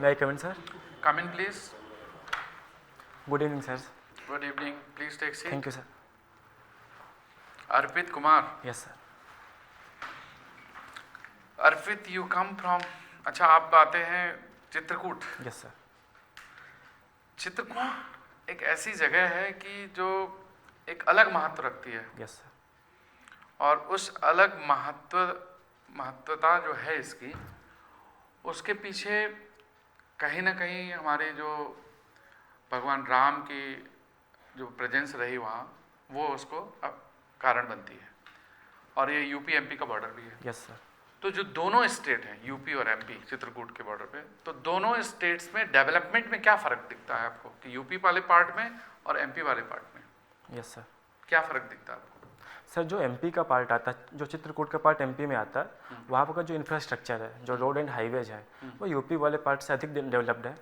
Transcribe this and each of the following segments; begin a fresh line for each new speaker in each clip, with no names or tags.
May I come in, sir?
Come in, please.
Good evening, sir.
Good evening. Please take seat.
Thank you, sir.
Arpit Kumar.
Yes, sir.
Arpit, you come from. अच्छा, आप आते हैं Chitrakoot.
Yes, sir.
Chitrakoot एक ऐसी जगह है कि जो एक अलग महत्व रखती है.
Yes, sir.
और उस अलग महत्वता जो है इसकी, उसके पीछे कहीं ना कहीं हमारे जो भगवान राम की जो प्रेजेंस रही वहाँ, वो उसको कारण बनती है. और ये यूपी एमपी का बॉर्डर भी है.
Yes, sir.
तो जो दोनों स्टेट हैं, यूपी और एमपी, चित्रकूट के बॉर्डर पे, तो दोनों स्टेट्स में डेवलपमेंट में क्या फ़र्क दिखता है आपको कि यूपी वाले पार्ट में और एमपी वाले पार्ट में?
Yes, sir.
क्या फ़र्क दिखता है आपको?
सर, जो एमपी का पार्ट आता है, जो चित्रकूट का पार्ट एमपी में आता है, वहाँ पर का जो इंफ्रास्ट्रक्चर है, जो रोड एंड हाईवेज हैं, वो यूपी वाले पार्ट से अधिक डेवलप्ड है.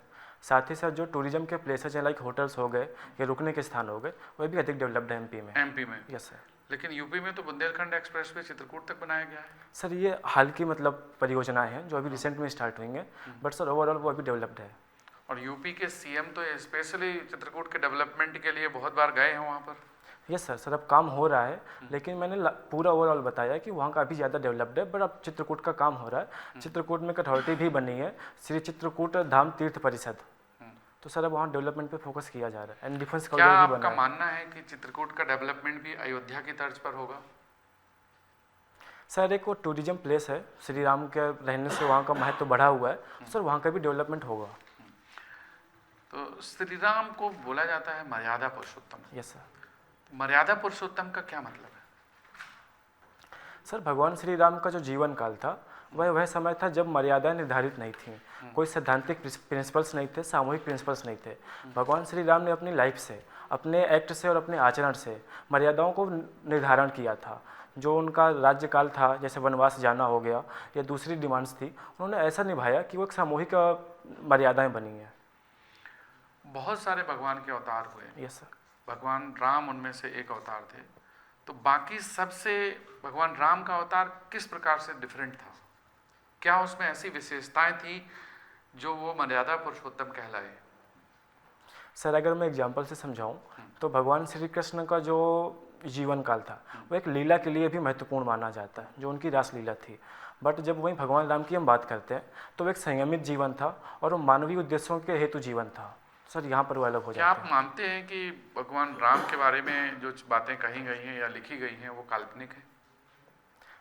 साथ ही साथ जो टूरिज्म के प्लेसेज हैं, लाइक होटल्स हो गए या रुकने के स्थान हो गए, वो भी अधिक डेवलप्ड है एमपी में.
एमपी में?
Yes sir.
लेकिन यूपी में तो बुंदेलखंड एक्सप्रेस वे चित्रकूट तक बनाया गया है.
सर, ये हाल की परियोजनाएं हैं जो अभी रिसेंट में स्टार्ट हुई हैं, बट सर ओवरऑल वो अभी डेवलप्ड है.
और यूपी के सीएम तो स्पेशली चित्रकूट के डेवलपमेंट के लिए बहुत बार गए हैं वहाँ पर.
Yes sir. सर, अब काम हो रहा है, लेकिन मैंने पूरा ओवरऑल बताया कि वहाँ का अभी ज़्यादा डेवलप्ड है, बट अब चित्रकूट का काम हो रहा है. चित्रकूट में एक अथॉरिटी भी बनी है, श्री चित्रकूट धाम तीर्थ परिषद. तो सर अब वहाँ डेवलपमेंट पे फोकस किया जा रहा है एंड डिफेंस
क्या
कॉरिडोर भी बना
आपका
है.
मानना है कि चित्रकूट का डेवलपमेंट भी अयोध्या की तर्ज पर होगा?
सर, एक वो टूरिज्म प्लेस है, श्री राम के रहने से वहाँ का महत्व बढ़ा हुआ है, सर वहाँ का भी डेवलपमेंट होगा.
तो श्री राम को बोला जाता है मर्यादा पुरुषोत्तम.
Yes sir.
मर्यादा पुरुषोत्तम का क्या मतलब है?
सर, भगवान श्री राम का जो जीवन काल था, वह समय था जब मर्यादाएं निर्धारित नहीं थी, कोई सैद्धांतिक प्रिंसिपल्स नहीं थे, सामूहिक प्रिंसिपल्स नहीं थे. भगवान श्री राम ने अपनी लाइफ से, अपने एक्ट से और अपने आचरण से मर्यादाओं को निर्धारण किया था. जो उनका राज्यकाल था, जैसे वनवास जाना हो गया या दूसरी डिमांड्स थी, उन्होंने ऐसा निभाया कि वो एक सामूहिक मर्यादाएं बनी हैं.
बहुत सारे भगवान के अवतार हुए.
Yes sir.
भगवान राम उनमें से एक अवतार थे. तो बाकी सबसे भगवान राम का अवतार किस प्रकार से डिफरेंट था? क्या उसमें ऐसी विशेषताएं थी जो वो मर्यादा पुरुषोत्तम कहलाए?
सर, अगर मैं एग्जांपल से समझाऊं तो भगवान श्री कृष्ण का जो जीवन काल था, वो एक लीला के लिए भी महत्वपूर्ण माना जाता है, जो उनकी रास लीला थी. बट जब वहीं भगवान राम की हम बात करते हैं तो वो एक संयमित जीवन था और वो मानवीय उद्देश्यों के हेतु जीवन था. सर, यहाँ पर वो अलग हो
क्या
जाता
आप
है.
मानते हैं कि भगवान राम के बारे में जो बातें कही गई हैं या लिखी गई हैं वो काल्पनिक है?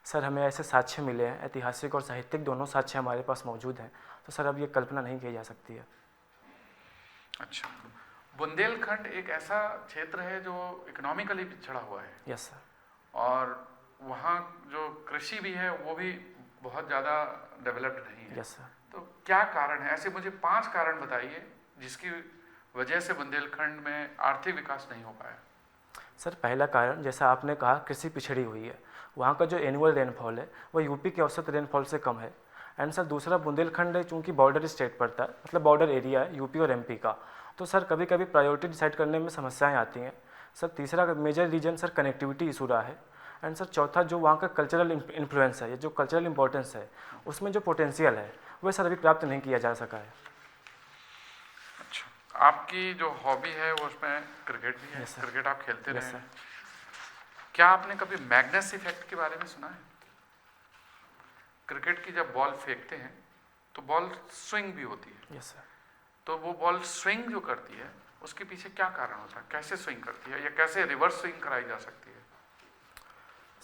सर, हमें ऐसे साक्ष्य मिले हैं, ऐतिहासिक और साहित्यिक दोनों साक्ष्य हमारे पास मौजूद हैं. तो सर अब ये कल्पना नहीं की जा सकती है.
अच्छा, बुंदेलखंड एक ऐसा क्षेत्र है जो इकोनॉमिकली पिछड़ा हुआ है.
Yes sir.
और वहाँ जो कृषि भी है वो भी बहुत ज़्यादा डेवलप्ड नहीं है.
Yes sir.
तो क्या कारण है? ऐसे मुझे 5 कारण बताइए जिसकी वजह से बुंदेलखंड में आर्थिक विकास नहीं हो पाया.
सर, पहला कारण, जैसा आपने कहा, कृषि पिछड़ी हुई है. वहाँ का जो एनुअल रेनफॉल है वो यूपी के औसत रेनफॉल से कम है. एंड सर दूसरा, बुंदेलखंड चूँकि बॉर्डर स्टेट पड़ता है, मतलब बॉर्डर एरिया है यूपी और एमपी का, तो सर कभी कभी प्रायोरिटी डिसाइड करने में समस्याएं आती हैं. सर तीसरा major reason sir connectivity issue रहा है. एंड सर चौथा, जो वहाँ का कल्चरल इन्फ्लुएंस है, जो कल्चरल इंपॉर्टेंस है, उसमें जो पोटेंशियल है वह सर अभी प्राप्त नहीं किया जा सका है.
अच्छा, आपकी जो हॉबी है वो उसमें क्रिकेट भी है. क्रिकेट आप खेलते रहे हैं. क्या आपने कभी मैग्नस इफेक्ट के बारे में सुना है? क्रिकेट की जब बॉल फेंकते हैं तो बॉल स्विंग भी होती है.
Yes sir.
तो वो बॉल स्विंग जो करती है उसके पीछे क्या कारण होता है? कैसे स्विंग करती है या कैसे रिवर्स स्विंग कराई जा सकती है?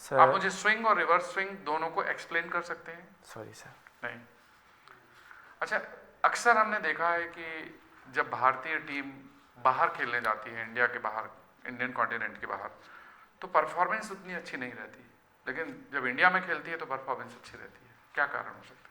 सर,
आप मुझे स्विंग और रिवर्स स्विंग दोनों को एक्सप्लेन कर सकते हैं?
Sorry sir.
नहीं. अच्छा, अक्सर हमने देखा है कि जब भारतीय टीम बाहर खेलने जाती है, इंडिया के बाहर, इंडियन कॉन्टिनेंट के बाहर, तो परफॉर्मेंस उतनी अच्छी नहीं रहती. लेकिन जब इंडिया में खेलती है तो परफॉर्मेंस अच्छी रहती है. क्या कारण हो सकता है?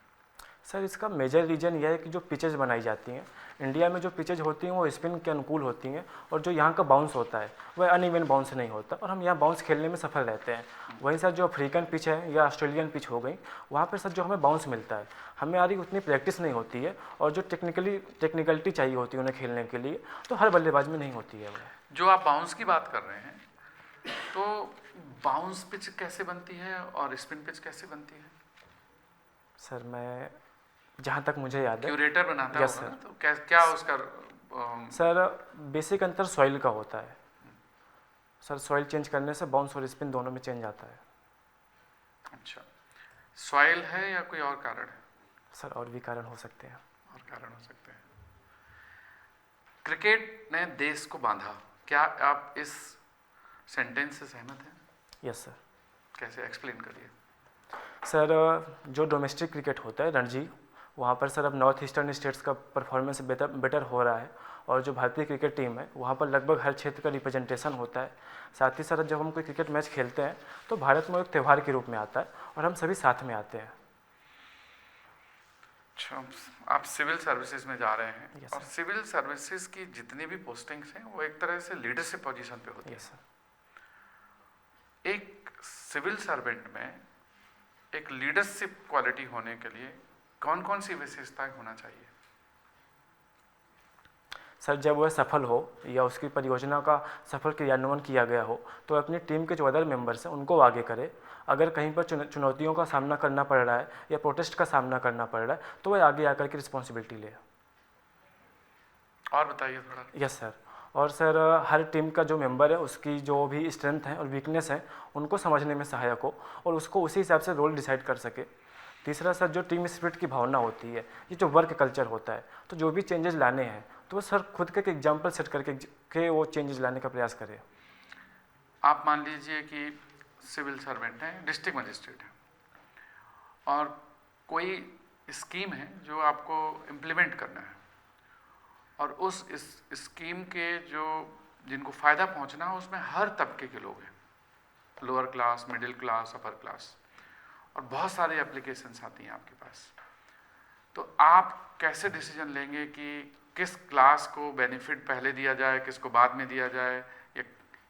सर, इसका मेजर रीजन यह है कि जो पिचेज बनाई जाती हैं इंडिया में, जो पिचेज होती हैं वो स्पिन के अनुकूल होती हैं, और जो यहाँ का बाउंस होता है वह अनइवन बाउंस नहीं होता, और हम यहाँ बाउंस खेलने में सफल रहते हैं. वहीं सर जो अफ्रीकन पिच है या ऑस्ट्रेलियन पिच हो गई, वहाँ पर सर जो हमें बाउंस मिलता है, हमें यार उतनी प्रैक्टिस नहीं होती है, और जो टेक्निकलिटी चाहिए होती है उन्हें खेलने के लिए, तो हर बल्लेबाज में नहीं होती है.
जो आप बाउंस की बात कर रहे हैं, तो बाउंस पिच कैसे बनती है और स्पिन पिच कैसे बनती है?
सर मैं जहाँ तक मुझे याद है
क्यूरेटर बनाता
Yes,
होगा ना,
sir.
तो क्या उसका
सर बेसिक अंतर सॉइल का होता है सर। सॉइल चेंज करने से बाउंस और स्पिन दोनों में चेंज आता है।
अच्छा, सॉइल है या कोई और कारण है?
सर और भी कारण हो सकते हैं।
और कारण हो सकते हैं। क्रिकेट ने देश को बांधा, क्या आप इस सेंटेंस से सहमत हैं?
Yes sir.
कैसे, एक्सप्लेन करिए।
सर जो डोमेस्टिक क्रिकेट होता है रणजी, वहाँ पर सर अब नॉर्थ ईस्टर्न स्टेट्स का परफॉर्मेंस बेटर हो रहा है, और जो भारतीय क्रिकेट टीम है वहाँ पर लगभग हर क्षेत्र का रिप्रेजेंटेशन होता है। साथ ही सर जब हम कोई क्रिकेट मैच खेलते हैं तो भारत में एक त्यौहार के रूप में आता है और हम सभी साथ में आते हैं।
अच्छा, आप सिविल सर्विसेज में जा रहे हैं।
Yes,
और
sir.
सिविल सर्विसेज की जितनी भी पोस्टिंग्स हैं वो एक तरह से लीडरशिप पोजीशन पे होती है।
Yes sir.
एक सिविल सर्वेंट में एक लीडरशिप क्वालिटी होने के लिए कौन कौन सी विशेषताएं होना चाहिए?
सर जब वह सफल हो या उसकी परियोजना का सफल क्रियान्वयन किया गया हो तो अपनी टीम के जो अदर मेंबर्स हैं उनको आगे करे। अगर कहीं पर चुनौतियों का सामना करना पड़ रहा है या प्रोटेस्ट का सामना करना पड़ रहा है तो वह आगे आकर के रिस्पॉन्सिबिलिटी ले।
और बताइए थोड़ा।
Yes sir. और सर हर टीम का जो मेंबर है उसकी जो भी स्ट्रेंथ है और वीकनेस है उनको समझने में सहायक हो और उसको उसी हिसाब से रोल डिसाइड कर सके। तीसरा सर जो टीम स्पिरिट की भावना होती है, ये जो वर्क कल्चर होता है, तो जो भी चेंजेस लाने हैं तो वो सर खुद के एग्जाम्पल सेट करके वो चेंजेस लाने का प्रयास करें।
आप मान लीजिए कि सिविल सर्वेंट हैं, डिस्ट्रिक्ट मजिस्ट्रेट हैं, और कोई स्कीम है जो आपको इम्प्लीमेंट करना है, और उस स्कीम के जो जिनको फ़ायदा पहुंचना है उसमें हर तबके के लोग हैं, lower class, middle class, upper class, और बहुत सारी एप्लीकेशंस आती हैं आपके पास। तो आप कैसे डिसीजन लेंगे कि किस क्लास को बेनिफिट पहले दिया जाए, किसको बाद में दिया जाए,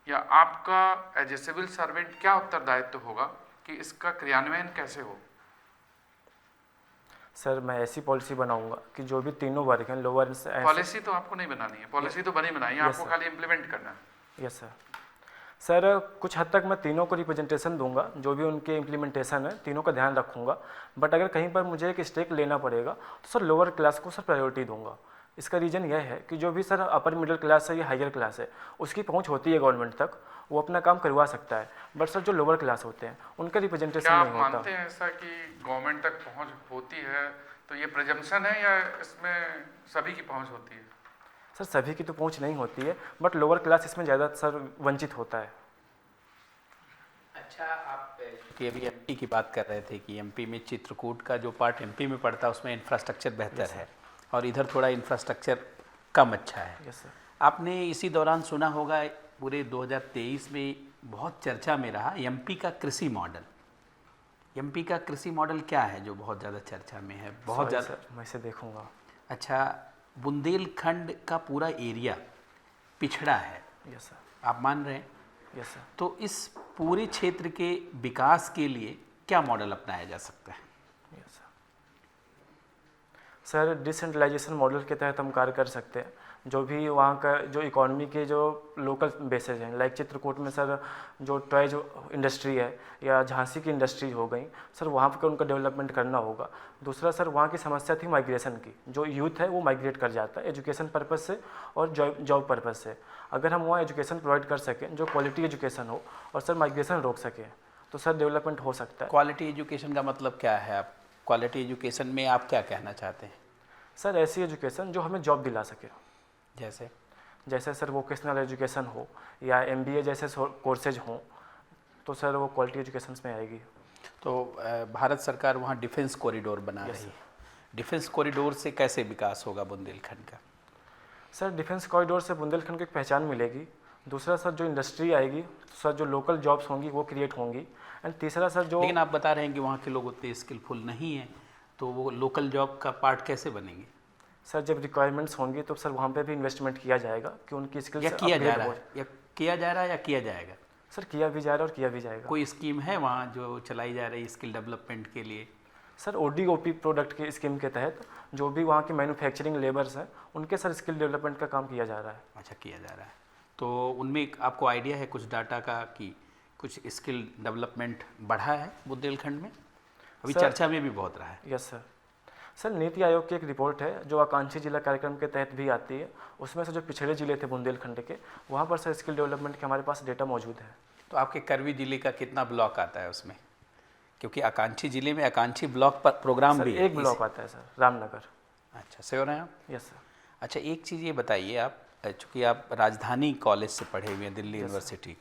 या आपका एज ए सिविल सर्वेंट क्या उत्तरदायित्व होगा कि इसका क्रियान्वयन कैसे हो?
सर मैं ऐसी पॉलिसी बनाऊंगा कि जो भी तीनों वर्ग हैं, लोअर
पॉलिसी तो आपको नहीं बनानी है, पॉलिसी तो बनी बनाई है, आपको खाली इम्प्लीमेंट करना है।
Yes sir. सर कुछ हद तक मैं तीनों को रिप्रेजेंटेशन दूंगा, जो भी उनके इम्प्लीमेंटेशन है तीनों का ध्यान रखूंगा, बट अगर कहीं पर मुझे एक स्टेक लेना पड़ेगा तो सर लोअर क्लास को सर प्रायोरिटी दूंगा। इसका रीज़न यह है कि जो भी सर अपर मिडिल क्लास है या हायर क्लास है उसकी पहुंच होती है गवर्नमेंट तक, वो अपना काम करवा सकता है, बट सर जो लोअर क्लास होते हैं उनका रिप्रेजेंटेशन नहीं होता।
क्या आप मानते हैं ऐसा कि गवर्नमेंट तक पहुंच होती है, तो ये प्रिजम्पशन है या इसमें सभी की पहुंच होती है?
सर सभी की तो पहुंच नहीं होती है, बट लोअर क्लास इसमें ज़्यादा सर वंचित होता है।
अच्छा, आप कि अभी एमपी की बात कर रहे थे कि एमपी में चित्रकूट का जो पार्ट एमपी में पड़ता है उसमें इंफ्रास्ट्रक्चर बेहतर है और इधर थोड़ा इंफ्रास्ट्रक्चर कम अच्छा है।
Yes sir.
आपने इसी दौरान सुना होगा पूरे 2023 में बहुत चर्चा में रहा एमपी का कृषि मॉडल। एमपी का कृषि मॉडल क्या है जो बहुत ज़्यादा चर्चा में है? बहुत ज़्यादा।
सर मैं इसे देखूंगा।
अच्छा, बुंदेलखंड का पूरा एरिया पिछड़ा है,
यस सर।
आप मान रहे हैं?
Yes sir.
तो इस पूरे क्षेत्र के विकास के लिए क्या मॉडल अपनाया जा सकता है?
Yes sir. डिसेंट्रलाइजेशन मॉडल के तहत हम कार्य कर सकते हैं। जो भी वहाँ का जो इकोनॉमी के जो लोकल बेसेज हैं, लाइक चित्रकूट में सर जो टॉय जो इंडस्ट्री है या झांसी की इंडस्ट्री हो गई सर, वहाँ पर उनका डेवलपमेंट करना होगा। दूसरा सर वहाँ की समस्या थी माइग्रेशन की, जो यूथ है वो माइग्रेट कर जाता है एजुकेशन पर्पज़ से और जॉब पर्पज़ से। अगर हम वहाँ एजुकेशन प्रोवाइड कर सकें जो क्वालिटी एजुकेशन हो और सर माइग्रेशन रोक सकें तो सर डेवलपमेंट हो सकता है।
क्वालिटी एजुकेशन का मतलब क्या है? आप क्वालिटी एजुकेशन में आप क्या कहना चाहते हैं?
सर ऐसी एजुकेशन जो हमें जॉब दिला सके, जैसे सर वोकेशनल एजुकेशन हो या MBA जैसे कोर्सेज हों, तो सर वो क्वालिटी एजुकेशन में आएगी।
तो भारत सरकार वहाँ डिफेंस कॉरिडोर बना रही है। डिफेंस कॉरिडोर से कैसे विकास होगा बुंदेलखंड का?
सर डिफेंस कॉरिडोर से बुंदेलखंड को एक पहचान मिलेगी। दूसरा सर जो इंडस्ट्री आएगी, सर जो लोकल जॉब्स होंगी वो क्रिएट होंगी। एंड तीसरा सर जो,
लेकिन आप बता रहे हैं कि वहाँ के लोग उतने स्किलफुल नहीं हैं, तो वो लोकल जॉब का पार्ट कैसे बनेंगे?
सर जब रिक्वायरमेंट्स होंगी तो सर वहाँ पे भी इन्वेस्टमेंट किया जाएगा कि उनकी स्किल्स
या किया जा रहा है या किया जाएगा?
सर किया भी जा रहा है और किया भी जाएगा।
कोई स्कीम है वहाँ जो चलाई जा रही है स्किल डेवलपमेंट के लिए?
सर ODOP प्रोडक्ट की स्कीम के तहत जो भी वहाँ के मैन्युफैक्चरिंग लेबर्स हैं उनके सर स्किल डेवलपमेंट का काम किया जा रहा है।
अच्छा, किया जा रहा है। तो उनमें आपको आइडिया है कुछ डाटा का कि कुछ स्किल डेवलपमेंट बढ़ा है बुंदेलखंड में? अभी चर्चा में भी बहुत रहा है।
Yes sir. Sir NITI Aayog की एक रिपोर्ट है जो आकांक्षी जिला कार्यक्रम के तहत भी आती है, उसमें से जो पिछड़े जिले थे बुंदेलखंड के, वहाँ पर सर स्किल डेवलपमेंट के हमारे पास डेटा मौजूद है।
तो आपके करवी जिले का कितना ब्लॉक आता है उसमें? क्योंकि आकांक्षी जिले में आकांक्षी ब्लॉक पर प्रोग्राम
सर
भी है।
एक ब्लॉक आता है सर, रामनगर।
अच्छा, से हो रहे हैं आप?
Yes sir.
अच्छा, एक चीज़ ये बताइए, आप चूँकि आप राजधानी कॉलेज से पढ़े हुए हैं, दिल्ली यूनिवर्सिटी,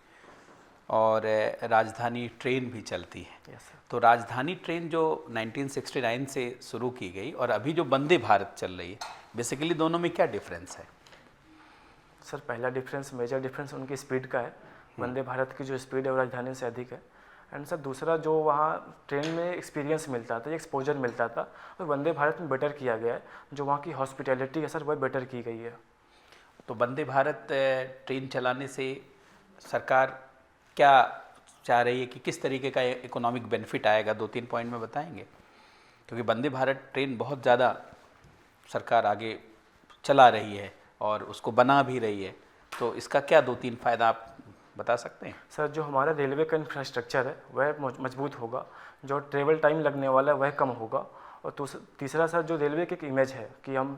और राजधानी ट्रेन भी चलती है।
Yes sir.
तो राजधानी ट्रेन जो 1969 से शुरू की गई और अभी जो वंदे भारत चल रही है, बेसिकली दोनों में क्या डिफरेंस है?
सर पहला डिफरेंस, मेजर डिफरेंस उनकी स्पीड का है। वंदे भारत की जो स्पीड है वो राजधानी से अधिक है। एंड सर दूसरा जो वहाँ ट्रेन में एक्सपीरियंस मिलता था, एक्सपोजर मिलता था, और वंदे भारत में बेटर किया गया है। जो वहाँ की हॉस्पिटैलिटी है सर वह बेटर की गई है।
तो वंदे भारत ट्रेन चलाने से सरकार क्या चाह रही है कि किस तरीके का इकोनॉमिक बेनिफिट आएगा? 2-3 पॉइंट में बताएंगे, क्योंकि वंदे भारत ट्रेन बहुत ज़्यादा सरकार आगे चला रही है और उसको बना भी रही है, तो इसका क्या 2-3 फ़ायदा आप बता सकते हैं?
सर जो हमारा रेलवे का इंफ्रास्ट्रक्चर है वह मजबूत होगा, जो ट्रेवल टाइम लगने वाला है वह कम होगा, और तीसरा सर जो रेलवे की एक इमेज है कि हम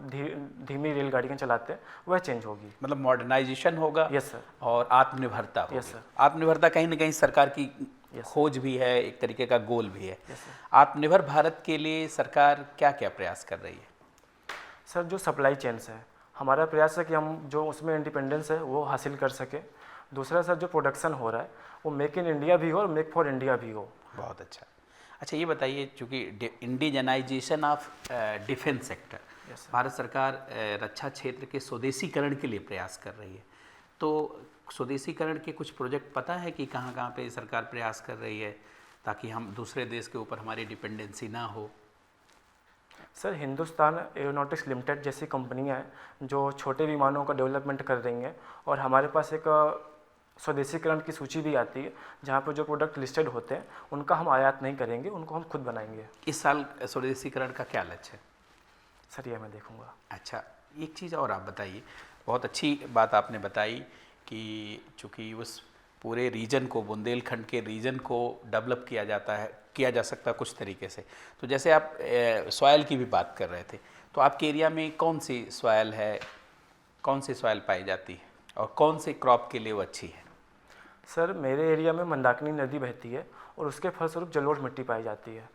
धीमी रेलगाड़ियाँ चलाते हैं वह चेंज होगी।
मतलब मॉडर्नाइजेशन होगा।
Yes sir.
और आत्मनिर्भरता होगी।
Yes sir.
आत्मनिर्भरता कहीं ना कहीं सरकार की
यस
खोज भी है, एक तरीके का गोल भी है।
Yes sir.
आत्मनिर्भर भारत के लिए सरकार क्या क्या प्रयास कर रही है?
सर जो सप्लाई चेन्स है, हमारा प्रयास है कि हम जो उसमें इंडिपेंडेंस है वो हासिल कर सकें। दूसरा सर जो प्रोडक्शन हो रहा है वो मेक इन इंडिया भी हो और मेक फॉर इंडिया भी हो।
बहुत अच्छा। अच्छा, ये बताइए, चूँकि indigenisation of defence sector, Bharat सरकार रक्षा क्षेत्र के स्वदेशीकरण के लिए प्रयास कर रही है, तो स्वदेशीकरण के कुछ प्रोजेक्ट पता है कि कहाँ कहाँ पे सरकार प्रयास कर रही है ताकि हम दूसरे देश के ऊपर हमारी डिपेंडेंसी ना हो?
सर हिंदुस्तान एरोनॉटिक्स लिमिटेड जैसी कंपनियां हैं जो छोटे विमानों का डेवलपमेंट कर रही हैं, और हमारे पास एक स्वदेशीकरण की सूची भी आती है जहाँ पर जो प्रोडक्ट लिस्टेड होते हैं उनका हम आयात नहीं करेंगे, उनको हम खुद बनाएंगे।
इस साल स्वदेशीकरण का क्या लक्ष्य है?
सर ये मैं देखूंगा।
अच्छा, एक चीज़ और आप बताइए, बहुत अच्छी बात आपने बताई कि चूँकि उस पूरे रीजन को, बुंदेलखंड के रीजन को डेवलप किया जा सकता है कुछ तरीके से। तो जैसे आप सॉयल की भी बात कर रहे थे, तो आपके एरिया में कौन सी सॉयल है, कौन सी सॉयल पाई जाती है और कौन से क्रॉप के लिए वो अच्छी है?
सर मेरे एरिया में मंदाकिनी नदी बहती है और उसके फलस्वरूप जलोढ़ मिट्टी पाई जाती है।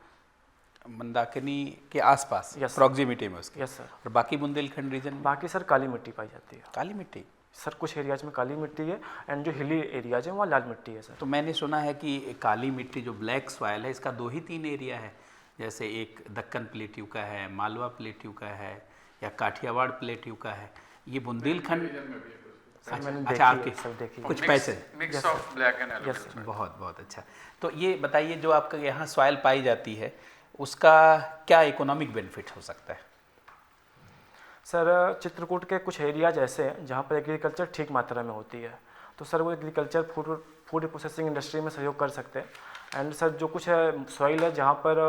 मंदाकिनी के आसपास,
यस
प्रॉक्सिमिटी में उसके?
Yes sir.
और बाकी बुंदेलखंड रीजन में?
बाकी सर काली मिट्टी पाई जाती है।
काली मिट्टी?
सर कुछ एरियाज में काली मिट्टी है, एंड जो हिली एरियाज हैं वहाँ लाल मिट्टी है सर।
तो मैंने सुना है कि काली मिट्टी जो ब्लैक सॉयल है, इसका 2 ही 3 एरिया है, जैसे एक दक्कन प्लेट्यू का है, मालवा प्लेट्यू का है, या काठियावाड़ प्लेट्यू का है। ये बुंदेलखंड अच्छा, आपके
सब देखिए
कुछ पैसे
mix of black and
yes sir.
बहुत बहुत अच्छा। तो ये बताइए, जो आपका यहाँ सॉयल पाई जाती है उसका क्या इकोनॉमिक बेनिफिट हो सकता है?
सर चित्रकूट के कुछ एरियाज ऐसे हैं जहाँ पर एग्रीकल्चर ठीक मात्रा में होती है, तो सर वो एग्रीकल्चर फूड प्रोसेसिंग इंडस्ट्री में सहयोग कर सकते हैं। एंड सर जो कुछ है सॉइल है जहाँ पर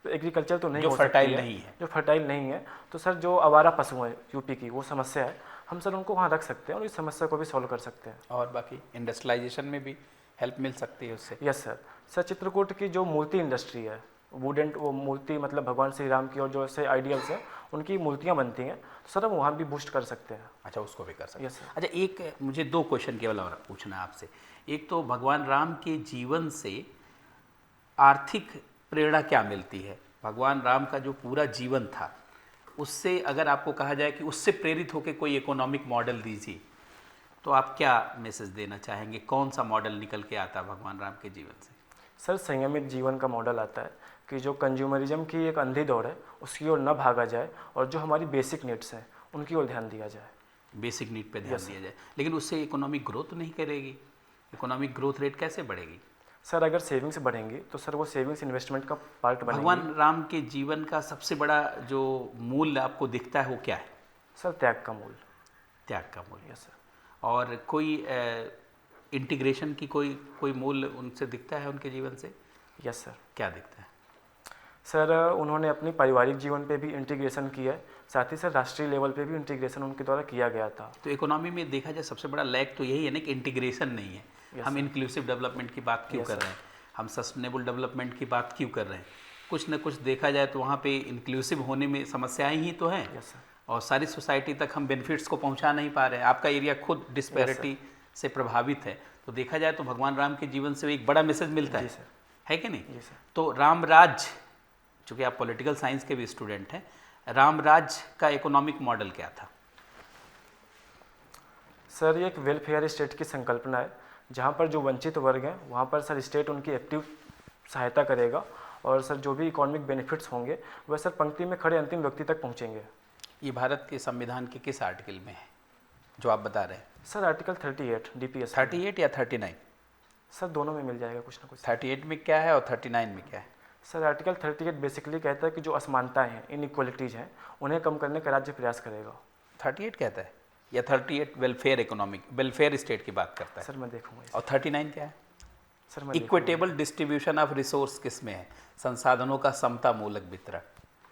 एग्रीकल्चर तो नहीं
जो
हो सकती
फर्टाइल नहीं है,
जो फर्टाइल नहीं है, तो सर जो आवारा पशु हैं यूपी की वो समस्या है, हम सर उनको वहाँ रख सकते हैं और इस समस्या को भी सॉल्व कर सकते हैं।
और बाकी इंडस्ट्रियलाइजेशन में भी हेल्प मिल सकती है उससे?
Yes sir. सर चित्रकूट की जो मूर्ति इंडस्ट्री है, वुडेंट वो मूर्ति मतलब भगवान श्री राम की और जो ऐसे आइडियल्स हैं उनकी मूर्तियाँ बनती हैं, तो सर हम वहाँ भी बूस्ट कर सकते हैं।
अच्छा, उसको भी कर सकते हैं।
Yes sir.
अच्छा, एक मुझे 2 क्वेश्चन केवल और पूछना है आपसे। एक तो भगवान राम के जीवन से आर्थिक प्रेरणा क्या मिलती है? भगवान राम का जो पूरा जीवन था उससे अगर आपको कहा जाए कि उससे प्रेरित होकर कोई इकोनॉमिक मॉडल दीजिए, तो आप क्या मैसेज देना चाहेंगे? कौन सा मॉडल निकल के आता है भगवान राम के जीवन से?
सर संयमित जीवन का मॉडल आता है कि जो कंज्यूमरिज्म की एक अंधी दौड़ है उसकी ओर न भागा जाए और जो हमारी बेसिक नीड्स हैं उनकी ओर ध्यान दिया जाए।
बेसिक नीड पे ध्यान दिया जाए, लेकिन उससे इकोनॉमिक ग्रोथ नहीं करेगी। इकोनॉमिक ग्रोथ रेट कैसे बढ़ेगी?
सर अगर सेविंग्स बढ़ेंगी तो सर वो सेविंग्स इन्वेस्टमेंट का पार्ट बनेगी।
भगवान राम के जीवन का सबसे बड़ा जो मूल्य आपको दिखता है वो क्या है?
सर त्याग का मूल्य।
त्याग का मूल्य।
Yes sir.
और कोई इंटीग्रेशन की कोई मूल्य उनसे दिखता है उनके जीवन से?
Yes sir.
क्या दिखता है?
सर उन्होंने अपनी पारिवारिक जीवन पे भी इंटीग्रेशन किया है, साथ ही सर राष्ट्रीय लेवल पे भी इंटीग्रेशन उनके द्वारा किया गया था।
तो इकोनॉमी में देखा जाए सबसे बड़ा लैग तो यही है ना कि इंटीग्रेशन नहीं है। हम इंक्लूसिव डेवलपमेंट की बात क्यों कर रहे हैं? हम सस्टेनेबल डेवलपमेंट की बात क्यों कर रहे हैं? कुछ न कुछ देखा जाए तो वहाँ पे इंक्लूसिव होने में समस्याएं ही तो हैं।
Yes sir.
और सारी सोसाइटी तक हम बेनिफिट्स को पहुँचा नहीं पा रहे हैं। आपका एरिया खुद डिस्पैरिटी से प्रभावित है, तो देखा जाए तो भगवान राम के जीवन से एक बड़ा मैसेज मिलता
जी
है कि नहीं?
जी सर।
तो राम राज, चूँकि आप पॉलिटिकल साइंस के भी स्टूडेंट हैं, राम राज का इकोनॉमिक मॉडल क्या था?
सर ये एक वेलफेयर स्टेट की संकल्पना है, जहाँ पर जो वंचित वर्ग हैं वहाँ पर सर स्टेट उनकी एक्टिव सहायता करेगा, और सर जो भी इकोनॉमिक बेनिफिट्स होंगे वह सर पंक्ति में खड़े अंतिम व्यक्ति तक पहुँचेंगे।
ये भारत के संविधान के किस आर्टिकल में है जो आप बता रहे हैं?
Sir article 38 DPS।
38 या 39?
सर दोनों में मिल जाएगा कुछ ना कुछ।
38 में क्या है और 39 में क्या है?
सर आर्टिकल 38 बेसिकली कहता है कि जो असमानताएं हैं, इनइक्वालिटीज़ हैं, उन्हें कम करने का राज्य प्रयास करेगा।
38 कहता है या 38 वेलफेयर इकोनॉमिक वेलफेयर स्टेट की बात करता है?
सर मैं देखूंगा इसे।
और 39 क्या है?
सर मैं
इक्विटेबल डिस्ट्रीब्यूशन ऑफ रिसोर्स किस में है? संसाधनों का समता मूलक वितरण।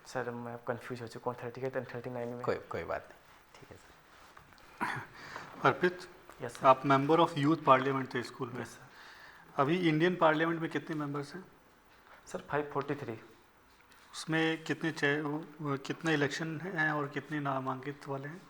सर मैं कंफ्यूज हो चुका हूँ 38 और 39 में।
कोई बात नहीं, ठीक है सर।
अर्पित,
यस सर।
आप मेंबर ऑफ यूथ पार्लियामेंट थे स्कूल में।
Yes sir.
अभी इंडियन पार्लियामेंट में कितने मेंबर्स हैं?
सर 543।
उसमें कितने इलेक्शन हैं और कितने नामांकित वाले हैं?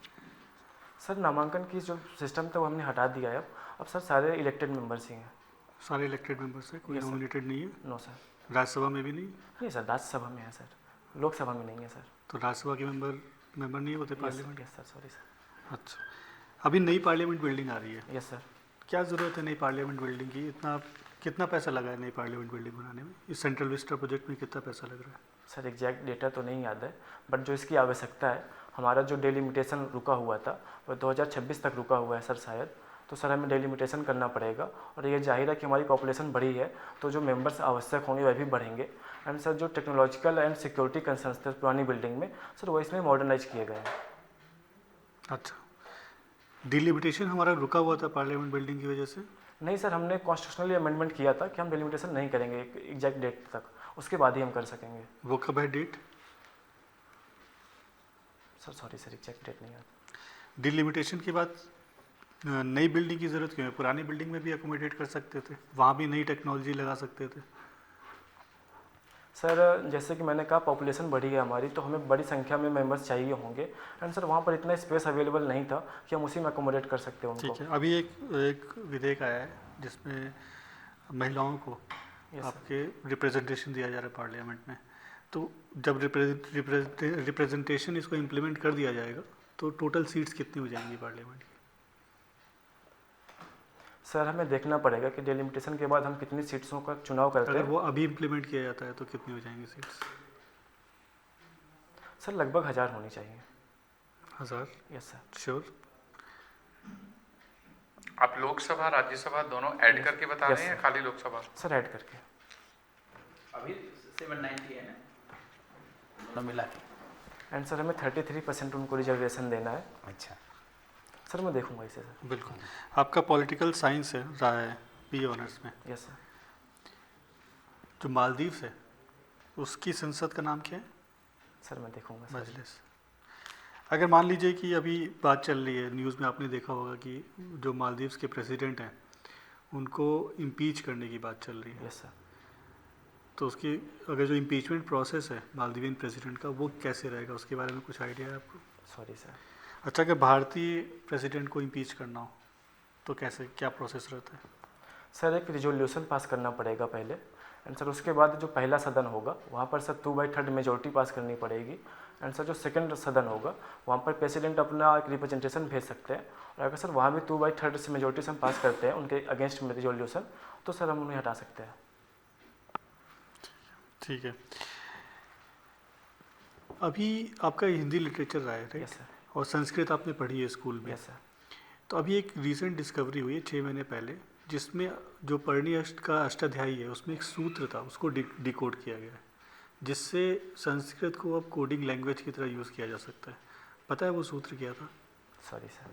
सर नामांकन की जो सिस्टम था वो हमने हटा दिया है। अब सर सारे इलेक्टेड मेंबर्स ही हैं।
सारे इलेक्टेड मेंबर्स हैं, कोई
Yes, sir.
नॉमिनेटेड नहीं है?
No sir.
राज्यसभा में भी नहीं?
नहीं सर, राज्यसभा में है सर, लोकसभा में नहीं है सर।
तो राज्यसभा के मेंबर नहीं होते parliament?
Yes sir, sorry sir.
अच्छा, अभी नई पार्लियामेंट बिल्डिंग आ रही है,
यस सर।
क्या ज़रूरत है नई पार्लियामेंट बिल्डिंग की? कितना पैसा लगा है नई पार्लियामेंट बिल्डिंग बनाने में? इस सेंट्रल विस्टा प्रोजेक्ट में कितना पैसा लग रहा है?
सर एग्जैक्ट डेटा तो नहीं याद है, बट जो इसकी आवश्यकता है, हमारा जो डेलिमिटेशन रुका हुआ था वो 2026 तक रुका हुआ है सर शायद। तो सर हमें डेलिमिटेशन करना पड़ेगा, और ये जाहिर है कि हमारी पॉपुलेशन बढ़ी है तो जो मेंबर्स आवश्यक होंगे वह भी बढ़ेंगे। एंड सर जो टेक्नोलॉजिकल एंड सिक्योरिटी कंसर्न्स थे पुरानी बिल्डिंग में, सर वो इसमें मॉडर्नाइज किए गए हैं।
अच्छा, डिलिमिटेशन हमारा रुका हुआ था पार्लियामेंट बिल्डिंग की वजह से?
नहीं सर, हमने कॉन्स्टिट्यूशनली अमेंडमेंट किया था कि हम डेलिमिटेशन नहीं करेंगे एग्जैक्ट डेट तक, उसके बाद ही हम कर सकेंगे।
वो कब है date?
Sir sorry sir, exact date नहीं आता।
डिलिमिटेशन के बाद नई बिल्डिंग की ज़रूरत क्यों है? पुरानी बिल्डिंग में भी अकोमोडेट कर सकते थे, वहाँ भी नई टेक्नोलॉजी लगा सकते थे।
सर जैसे कि मैंने कहा पॉपुलेशन बढ़ी है हमारी, तो हमें बड़ी संख्या में मेंबर्स चाहिए होंगे, एंड सर वहाँ पर इतना स्पेस अवेलेबल नहीं था कि हम उसी में अकोमोडेट कर सकते हैं उनको।
ठीक है, अभी एक विधेयक आया है जिसमें महिलाओं को
Yes,
आपके रिप्रेजेंटेशन दिया जा रहा है पार्लियामेंट में। तो जब रिप्रेजेंटेशन इसको इम्प्लीमेंट कर दिया जाएगा तो टोटल सीट्स कितनी हो जाएंगी पार्लियामेंट की?
सर हमें देखना पड़ेगा कि डेलिमिटेशन के बाद हम कितनी सीट्सों का चुनाव करते
अगर
हैं।
वो अभी इम्प्लीमेंट किया जाता है तो कितनी हो जाएंगी सीट्स?
सर लगभग 1000 होनी चाहिए।
1000?
Yes sir.
श्योर?
आप लोकसभा राज्यसभा दोनों ऐड करके बता
Yes,
रहे हैं या
sir.
खाली लोकसभा?
सर ऐड करके।
अभी 790 है ना, तो मिला के।
एंड सर हमें 33% उनको रिजर्वेशन देना है।
अच्छा,
सर मैं देखूंगा इसे सर।
बिल्कुल। आपका पॉलिटिकल साइंस है रहा है BA ऑनर्स में।
Yes sir.
जो मालदीव्स है उसकी संसद का नाम क्या है?
सर मैं देखूंगा सर।
मजलिस। अगर मान लीजिए कि अभी बात चल रही है, न्यूज़ में आपने देखा होगा कि जो मालदीव्स के प्रेसिडेंट हैं उनको इम्पीच करने की बात चल रही है,
यस सर।
तो उसकी अगर जो इम्पीचमेंट प्रोसेस है मालदीवियन प्रेसिडेंट का वो कैसे रहेगा, उसके बारे में कुछ आइडिया है आपको?
Sorry sir.
अच्छा, अगर भारतीय प्रेसिडेंट को इम्पीच करना हो तो कैसे, क्या प्रोसेस रहता है?
सर एक रिजोल्यूशन पास करना पड़ेगा पहले, एंड सर उसके बाद जो पहला सदन होगा वहाँ पर सर 2/3 मेजोरिटी पास करनी पड़ेगी, एंड सर जो सेकंड सदन होगा वहाँ पर प्रेसिडेंट अपना एक रिप्रेजेंटेशन भेज सकते हैं, और अगर सर वहाँ भी 2/3 से मेजोरिटी से हम पास करते हैं उनके अगेंस्ट में रिजोल्यूशन, तो सर हम उन्हें हटा सकते हैं।
ठीक है, अभी आपका हिंदी लिटरेचर रहा है राइट?
Yes sir.
और संस्कृत आपने पढ़ी है स्कूल में।
Yes sir.
तो अभी एक रीसेंट डिस्कवरी हुई है 6 महीने पहले, जिसमें जो परणी अष्ट का अष्टाध्यायी है उसमें एक सूत्र था, उसको डिकोड किया गया है, जिससे संस्कृत को अब कोडिंग लैंग्वेज की तरह यूज़ किया जा सकता है। पता है वो सूत्र क्या था?
Sorry sir.